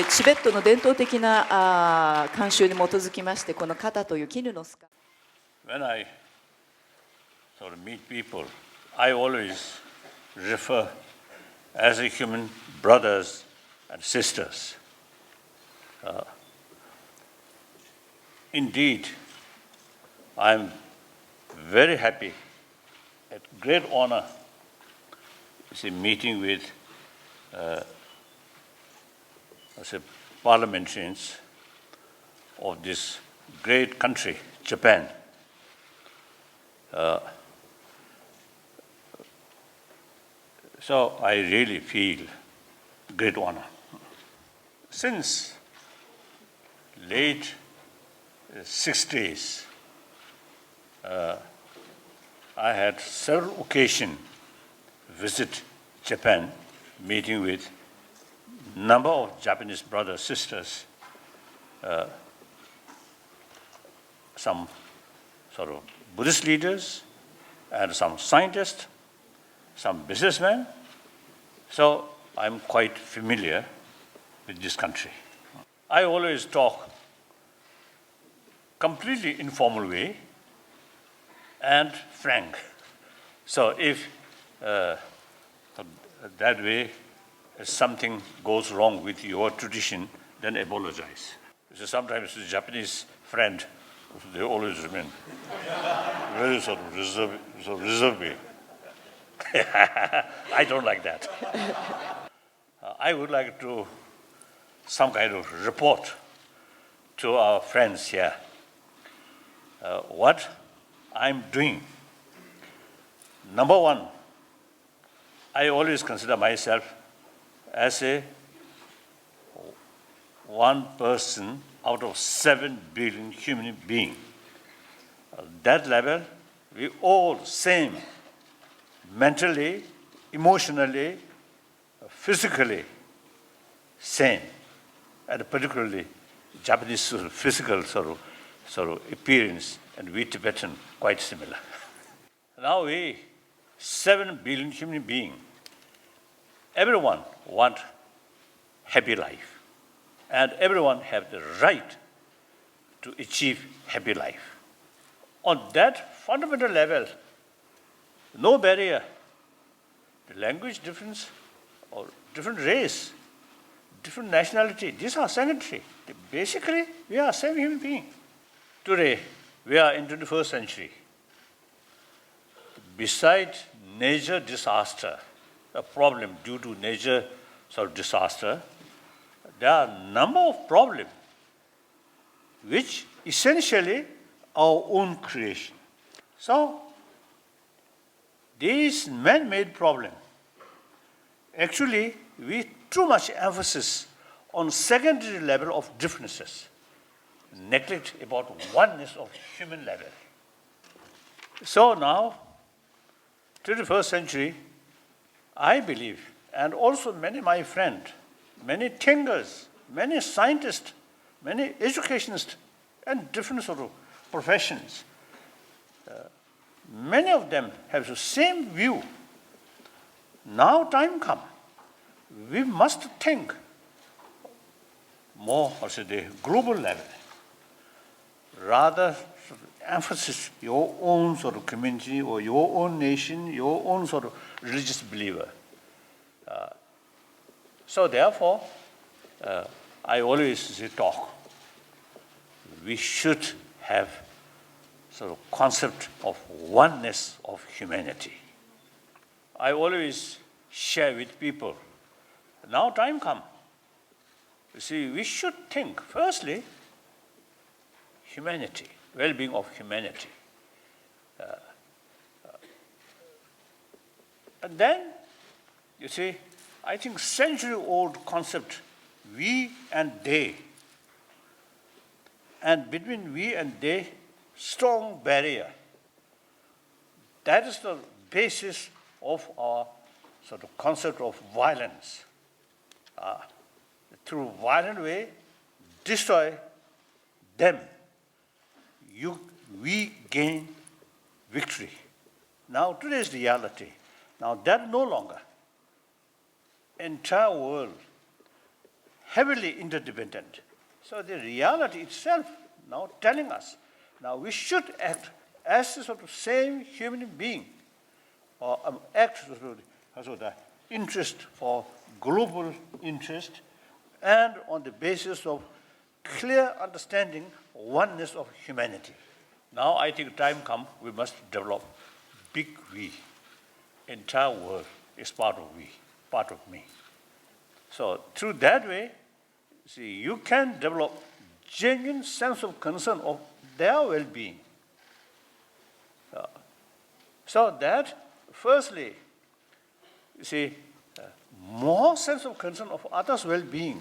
チベットの伝統的な慣習に基づきまして、この肩という絹のスカート。 When I sort of meet people, I always refer as a human brothers and sisters. Indeed, I'm very happy, at great honor, meeting with parliamentarians of this great country, Japan. So I really feel great honor. Since late 60s, I had several occasions visit Japan, meeting with number of Japanese brothers, sisters, some sort of Buddhist leaders, and some scientists, some businessmen. So I'm quite familiar with this country. I always talk completely informal way and frank. So if that way something goes wrong with your tradition, then apologize. So sometimes the Japanese friend, they always remain very sort of reserved way. I don't like that. I would like to some kind of report to our friends here what I'm doing. Number one, I always consider myself as a one person out of 7 billion human beings. That level, we all same, mentally, emotionally, physically same, and particularly Japanese sort of physical sort of appearance, and we Tibetan quite similar. Now we 7 billion human beings. Everyone want happy life, and everyone have the right to achieve happy life. On that fundamental level, no barrier. The language difference or different race, different nationality, these are secondary. Basically, we are same human being. Today, we are in 21st century. Besides nature disaster, a problem due to nature sort of disaster, there are a number of problems which essentially our own creation. So, these man-made problems, actually, we too much emphasis on secondary level of differences, neglect about oneness of human level. So now, 21st century, I believe, and also many of my friends, many thinkers, many scientists, many educationists, and different sort of professions, many of them have the same view. Now time comes, we must think more, or say, the global level, rather sort of emphasis your own sort of community or your own nation, your own sort of religious believer. So therefore, I always say talk. We should have sort of concept of oneness of humanity. I always share with people, now time comes. You see, we should think, firstly, humanity, well-being of humanity. And then, you see, I think century-old concept, we and they. And between we and they, strong barrier. That is the basis of our sort of concept of violence. Through violent way, destroy them. We gain victory. Now today's reality. Now that no longer. Entire world heavily interdependent. So the reality itself now telling us, now we should act as a sort of same human being, or act as the interest for global interest, and on the basis of clear understanding, oneness of humanity. Now I think time comes, we must develop big we. Entire world is part of we, part of me. So through that way, see, you can develop genuine sense of concern of their well-being. So that, firstly, you see, more sense of concern of others' well-being.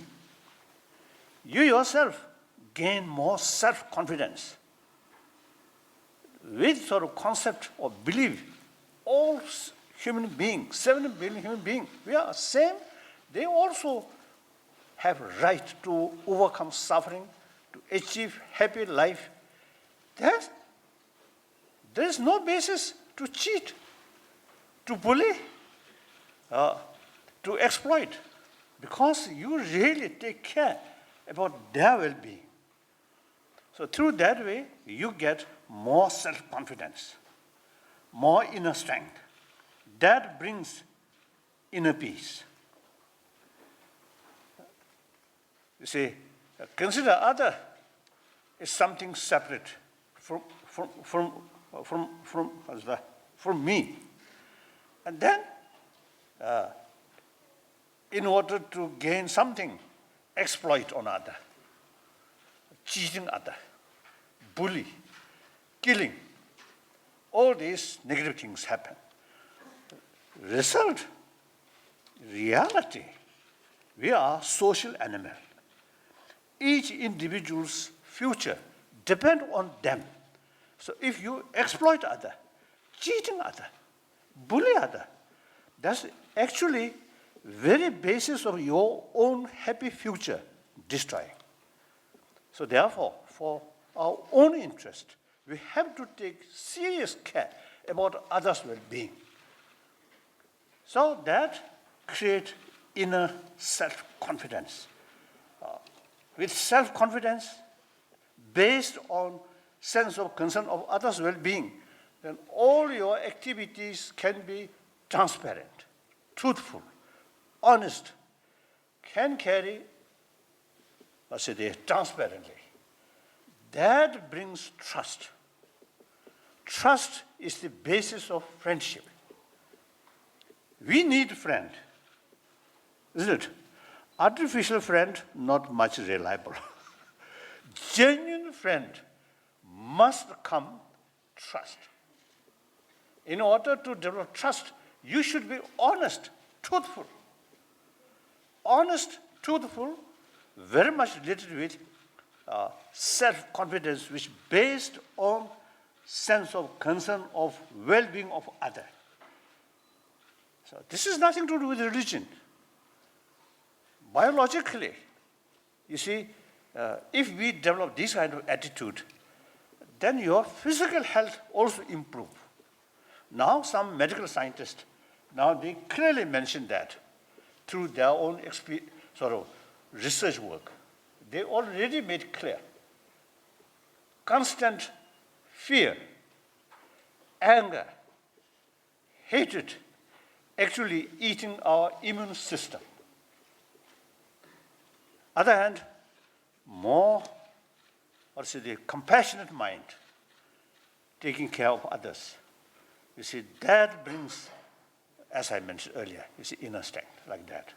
You yourself gain more self-confidence. With sort of concept or belief, all human beings, 7 billion human beings, we are same. They also have right to overcome suffering, to achieve happy life. There is no basis to cheat, to bully, to exploit, because you really take care about their well-being. So through that way, you get more self-confidence, more inner strength. That brings inner peace. You see, consider other is something separate from me. And then, in order to gain something, exploit on other, cheating other, bully, killing. All these negative things happen. Result, reality, we are social animal. Each individual's future depends on them. So if you exploit other, cheating other, bully other, that's actually very basis of your own happy future destroying. So therefore, for our own interest, we have to take serious care about others' well-being. So that creates inner self-confidence. With self-confidence, based on sense of concern of others' well-being, then all your activities can be transparent, truthful, honest, can carry, let's say, transparently. That brings trust. Trust is the basis of friendship. We need a friend, isn't it? Artificial friend, not much reliable. Genuine friend must come trust. In order to develop trust, you should be honest, truthful. Honest, truthful, very much related with self-confidence, which is based on sense of concern of well-being of others. So this is nothing to do with religion. Biologically, you see, if we develop this kind of attitude, then your physical health also improve. Now some medical scientists, now they clearly mention that through their own sort of research work. They already made clear. Constant fear, anger, hatred, actually eating our immune system. Other hand, more, the compassionate mind, taking care of others. You see, that brings, as I mentioned earlier, you see, inner strength, like that.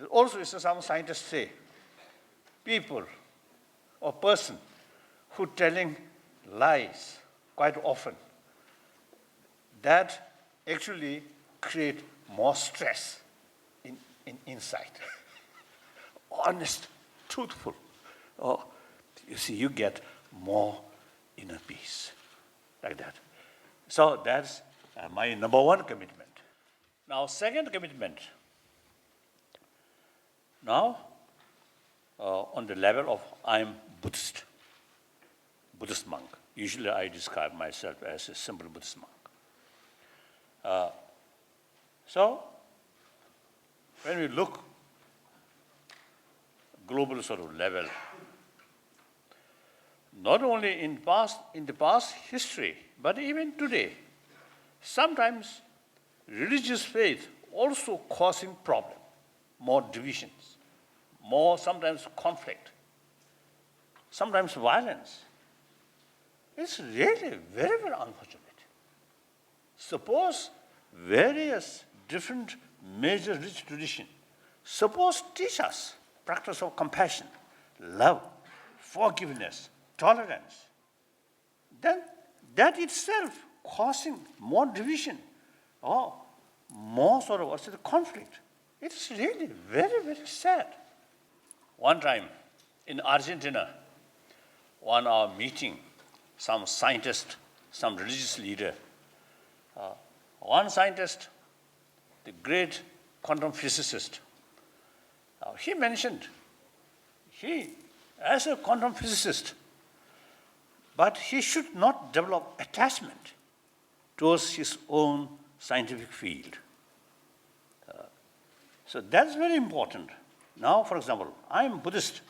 Also, some scientists say, people or person who telling lies quite often, that actually create more stress inside. Honest, truthful. Oh, you see, you get more inner peace, like that. So that's my number one commitment. Now, second commitment. Now, on the level of I'm Buddhist monk. Usually I describe myself as a simple Buddhist monk. So, when we look global sort of level. Not only in the past history, but even today, sometimes religious faith also causing problem, more divisions, more sometimes conflict, sometimes violence. It's really very, very unfortunate. Suppose various different major rich traditions, suppose teach us practice of compassion, love, forgiveness, tolerance, then that itself causing more division or more sort of conflict. It's really very, very sad. One time in Argentina, on our meeting, some scientist, some religious leader, one scientist, the great quantum physicist, he mentioned, he, as a quantum physicist, but he should not develop attachment towards his own scientific field. So that's very important. Now, for example, I am Buddhist,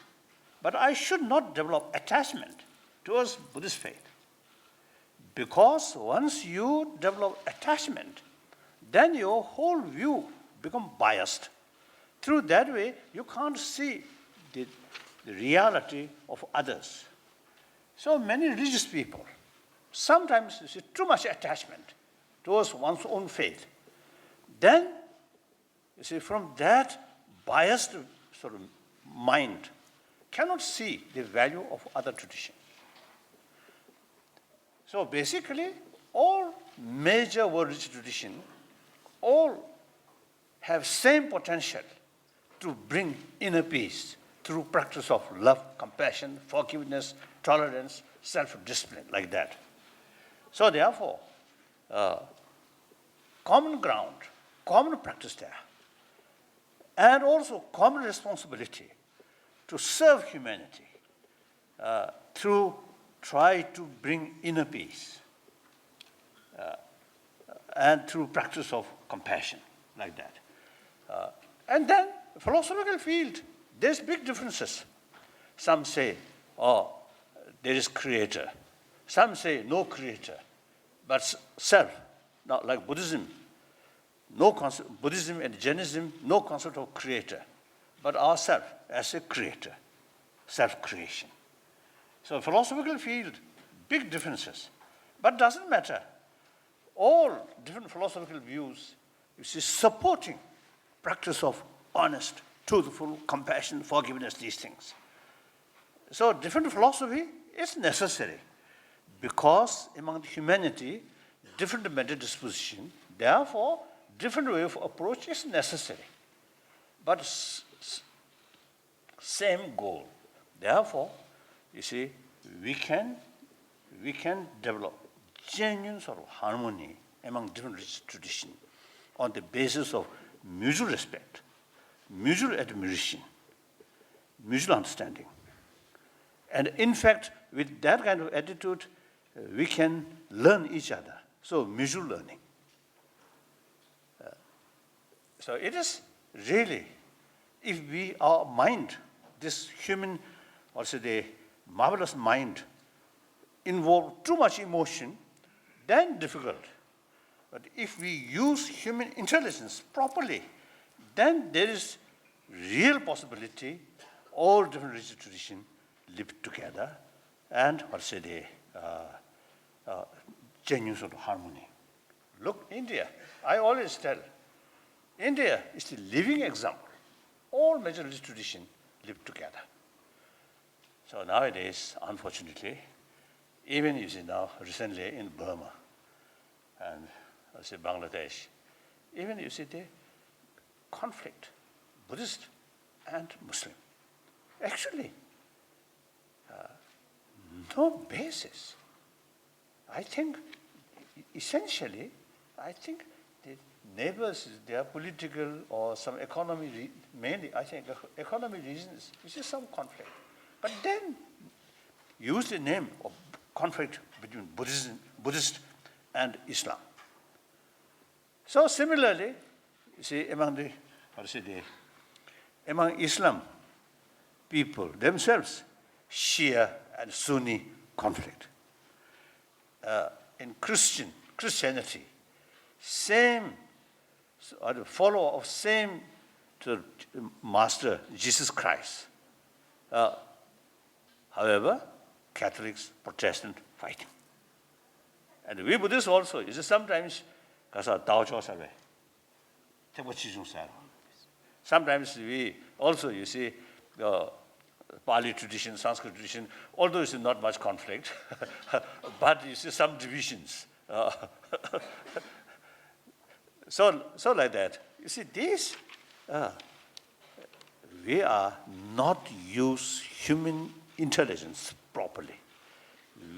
but I should not develop attachment towards Buddhist faith. Because once you develop attachment, then your whole view becomes biased. Through that way, you can't see the reality of others. So many religious people, sometimes you see too much attachment towards one's own faith. Then, you see, from that biased sort of mind, cannot see the value of other traditions. So basically, all major world religious traditions all have same potential to bring inner peace through practice of love, compassion, forgiveness, tolerance, self-discipline, like that. So therefore, common ground, common practice there, and also common responsibility to serve humanity through try to bring inner peace and through practice of compassion, like that. And then philosophical field, there's big differences. Some say, oh, there is creator. Some say no creator, but self. Now, like Buddhism, no concept, Buddhism and Jainism, no concept of creator, but ourself as a creator, self-creation. So philosophical field, big differences, but doesn't matter. All different philosophical views, you see, supporting practice of honest, truthful, compassion, forgiveness, these things. So different philosophy is necessary because among humanity, different mental disposition, therefore, different way of approach is necessary. But same goal. Therefore, you see, we can develop genuine sort of harmony among different religious traditions on the basis of mutual respect, mutual admiration, mutual understanding. And in fact, with that kind of attitude, we can learn each other. So mutual learning. So it is really, if our mind, this human, also the marvelous mind, involve too much emotion, then difficult. But if we use human intelligence properly, then there is real possibility all different religious traditions live together and genuine sort of harmony. Look, India, I always tell, India is the living example. All major religious traditions live together. So nowadays, unfortunately, even you see now recently in Burma and Bangladesh, even you see the conflict, Buddhist and Muslim. Actually, no basis. I think, essentially, I think the neighbors, their political or some economy, mainly, I think economy reasons, this is some conflict. But then use the name of conflict between Buddhist and Islam. So similarly, you see, among Islam, people themselves, Shia and Sunni conflict. In Christianity, same, or the follower of same to Master Jesus Christ. However, Catholics, Protestant fighting. And we Buddhists also, you see, sometimes, sometimes we also, you see, Pali tradition, Sanskrit tradition, although it's not much conflict, but you see some divisions. So like that. You see, this, we are not use human intelligence properly.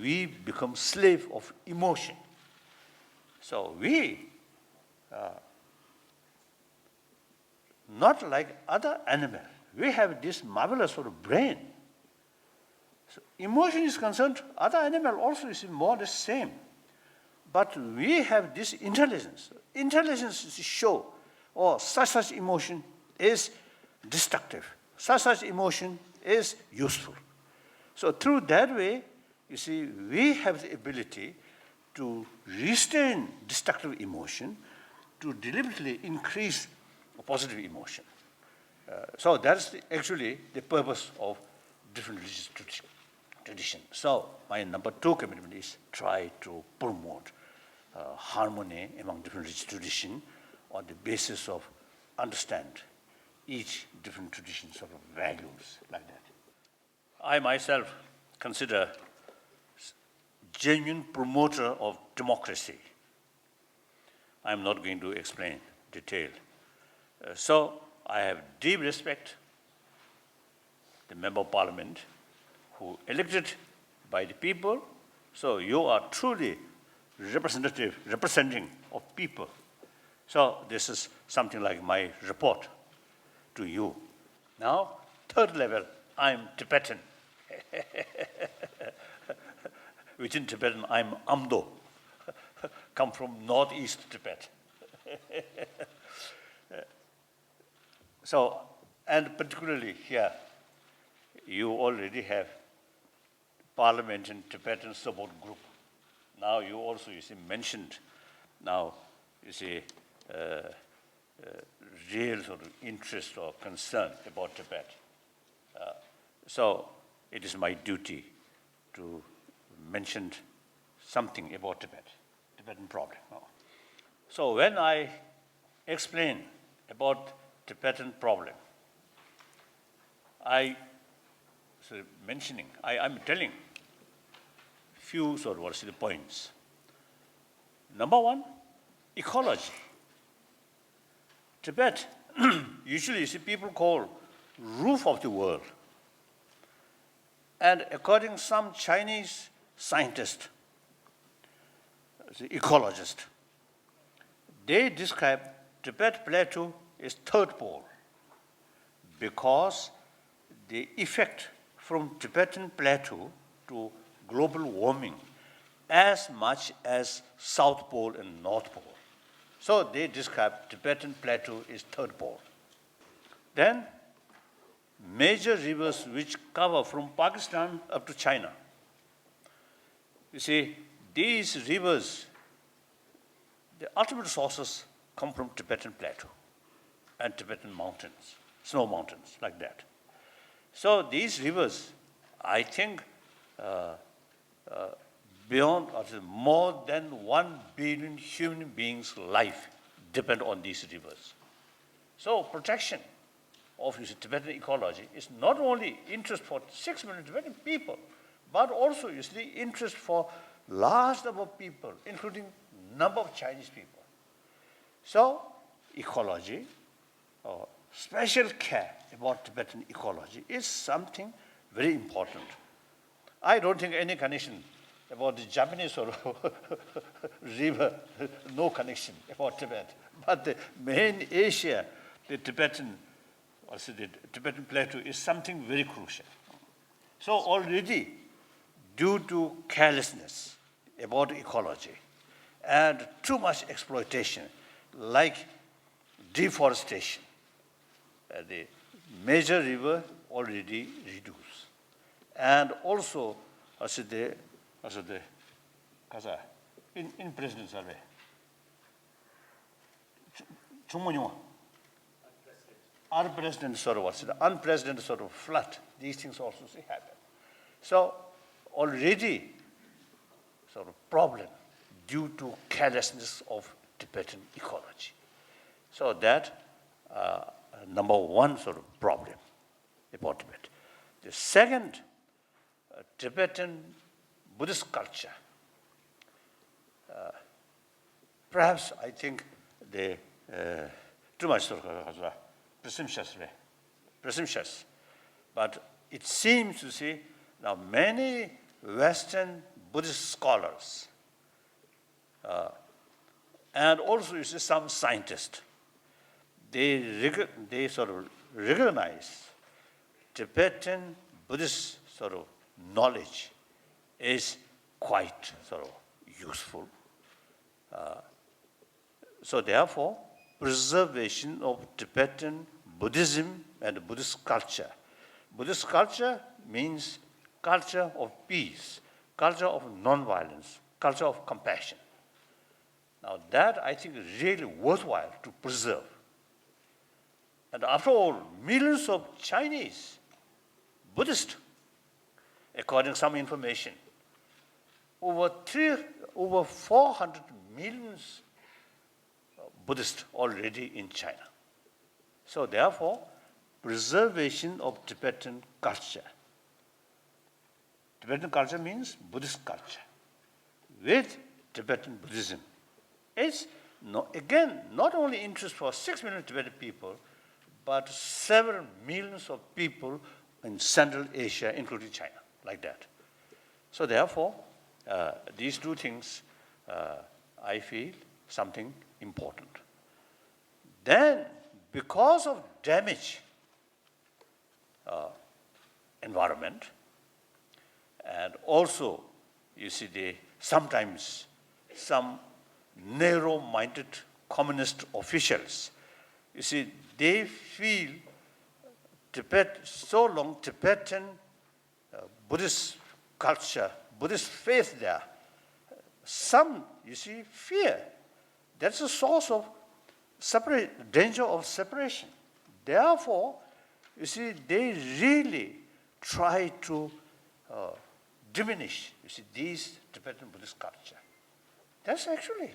We become slave of emotion. So we, not like other animals, we have this marvelous sort of brain. So emotion is concerned, other animal also is more or less same. But we have this intelligence. Intelligence show, such emotion is destructive. Such emotion is useful. So through that way, you see, we have the ability to restrain destructive emotion, to deliberately increase positive emotion. So that's actually the purpose of different religious traditions. So my number 2 commitment is try to promote harmony among different religious traditions on the basis of understand each different tradition sort of values like that. I myself consider genuine promoter of democracy. I'm not going to explain detail. So I have deep respect the member of parliament who elected by the people. So you are truly representing of people. So this is something like my report to you. Now, 3rd level, I'm Tibetan. Within Tibetan, I'm Amdo, come from northeast Tibet. So, and particularly here, you already have Parliament and Tibetan support group. Now you also, you see, mentioned now, you see, real sort of interest or concern about Tibet. So it is my duty to mention something about Tibetan problem. So when I explain about Tibetan problem, I'm telling few sort of what's the points. Number 1, ecology. Tibet, usually you see people call roof of the world. And according to some Chinese scientists, ecologists, they describe Tibet plateau as 3rd pole because the effect from Tibetan plateau to global warming as much as South Pole and North Pole. So they describe Tibetan plateau as 3rd pole. Then major rivers which cover from Pakistan up to China. You see, these rivers, the ultimate sources come from Tibetan plateau and Tibetan mountains, snow mountains, like that. So these rivers, I think, beyond more than 1 billion human beings' life depend on these rivers. So protection of Tibetan ecology is not only interest for 6 million Tibetan people, but also the interest for large number of people, including number of Chinese people. So ecology, or special care about Tibetan ecology is something very important. I don't think any connection about the Japanese or river, no connection about Tibet. But the main Asia, the Tibetan plateau is something very crucial. So already, due to carelessness about ecology and too much exploitation, like deforestation, the major river already reduced. And also, in President survey, unprecedented sort of what's the unprecedented sort of flood. These things also happen. So already sort of problem due to carelessness of Tibetan ecology. So that number one sort of problem about Tibet. The second, Tibetan Buddhist culture. Perhaps I think they too much sort of presumptuous, but it seems to see now many Western Buddhist scholars and also you see some scientists, they sort of recognize Tibetan Buddhist sort of knowledge is quite sort of useful. So therefore, preservation of Tibetan Buddhism and Buddhist culture. Buddhist culture means culture of peace, culture of non-violence, culture of compassion. Now that I think is really worthwhile to preserve. And after all, millions of Chinese Buddhists, according to some information, over 400 million Buddhists already in China. So therefore, preservation of Tibetan culture. Tibetan culture means Buddhist culture with Tibetan Buddhism. It's again not only interest for 6 million Tibetan people, but several millions of people in Central Asia, including China, like that. So therefore, these two things, I feel something important. Then, because of damage environment, and also, you see, sometimes some narrow-minded communist officials, you see, they feel Tibet, so long Tibetan Buddhist culture, Buddhist faith there, some, you see, fear. That's a source of danger of separation. Therefore, you see, they really try to diminish, you see, these Tibetan Buddhist culture. That's actually,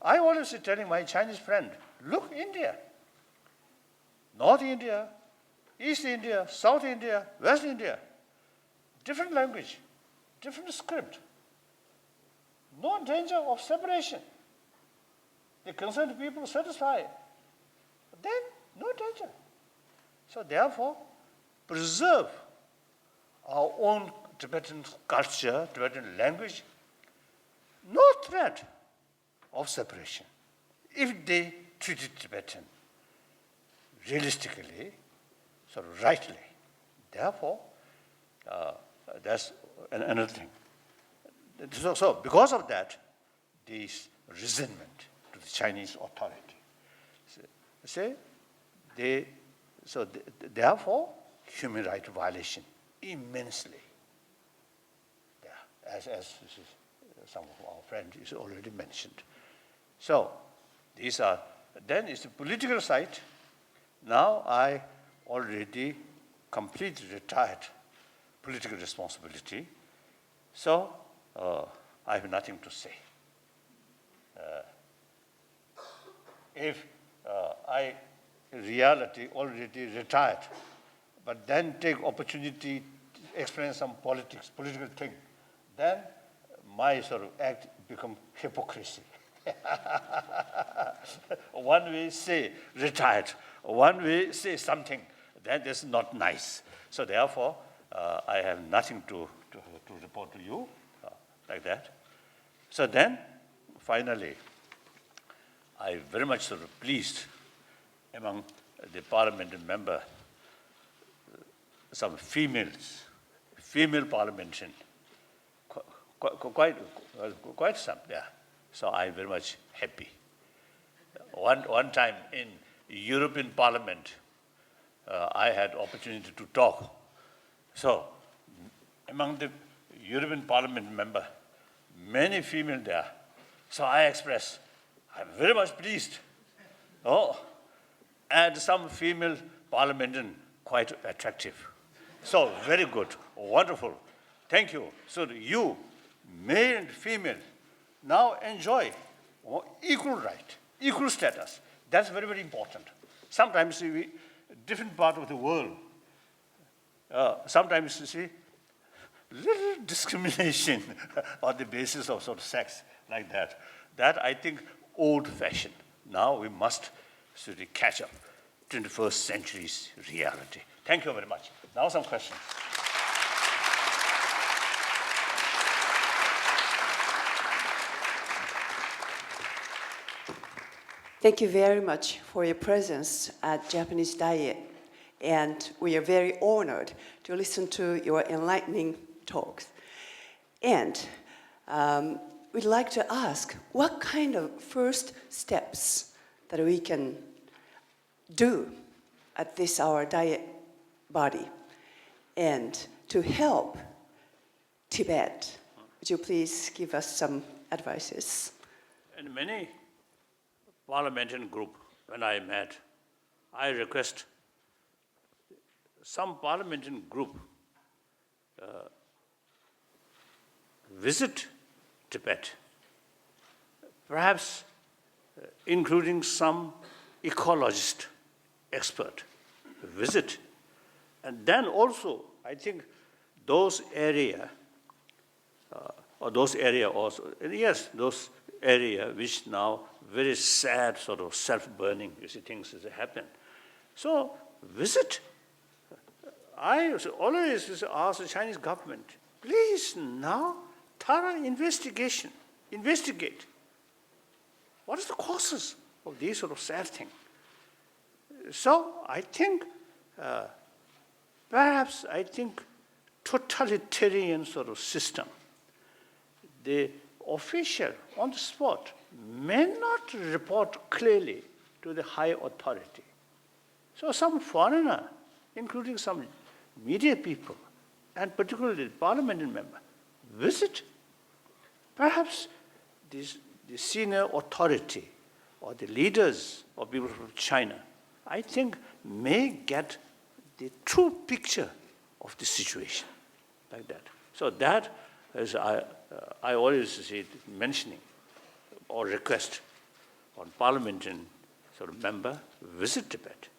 I always telling my Chinese friend, look, India, North India, East India, South India, West India, different language, different script. No danger of separation. The concerned people satisfied. Then, no danger. So therefore, preserve our own Tibetan culture, Tibetan language, no threat of separation if they treated Tibetan realistically, sort of rightly. Therefore, that's another thing. So because of that, this resentment to the Chinese authority. Therefore, human rights violation immensely. Yeah, as some of our friends is already mentioned. So these are, then is the political side. Now I already completely retired political responsibility. So I have nothing to say. If I, in reality, already retired, but then take opportunity to explain some political thing, then my sort of act become hypocrisy. One way say retired, one way say something, that is not nice. So therefore, I have nothing to report to you, like that. So then, finally, I very much sort of pleased among the parliamentary member, some female parliamentarians, quite some, yeah. So I'm very much happy. One time in European Parliament, I had opportunity to talk. So, among the European Parliament member, many female there. So I express, I'm very much pleased. Oh, and some female parliamentarian, quite attractive. So very good, wonderful. Thank you. So you, male and female, now enjoy equal right, equal status. That's very, very important. Sometimes we, different part of the world, sometimes you see little discrimination on the basis of sort of sex like that. That I think old-fashioned. Now we must sort of catch up 21st century's reality. Thank you very much. Now some questions. Thank you very much for your presence at Japanese Diet. And we are very honored to listen to your enlightening talks. And we'd like to ask, what kind of first steps that we can do at this our Diet body and to help Tibet? Would you please give us some advices? In many parliamentarian group, when I met, I request some parliamentarian group visit Tibet, perhaps including some ecologist expert visit. And then also, I think those area also, yes, those area which now very sad sort of self-burning, you see, things that happen. So visit. I always ask the Chinese government, please now thorough investigation, investigate. What is the causes of these sort of sad things? So I think, perhaps I think totalitarian sort of system, the official on the spot may not report clearly to the high authority. So some foreigner, including some media people, and particularly the parliamentary member, visit. Perhaps the senior authority or the leaders of people from China, I think, may get the true picture of the situation, like that. So that is, I always see mentioning or request on parliamentarian sort of member visit Tibet.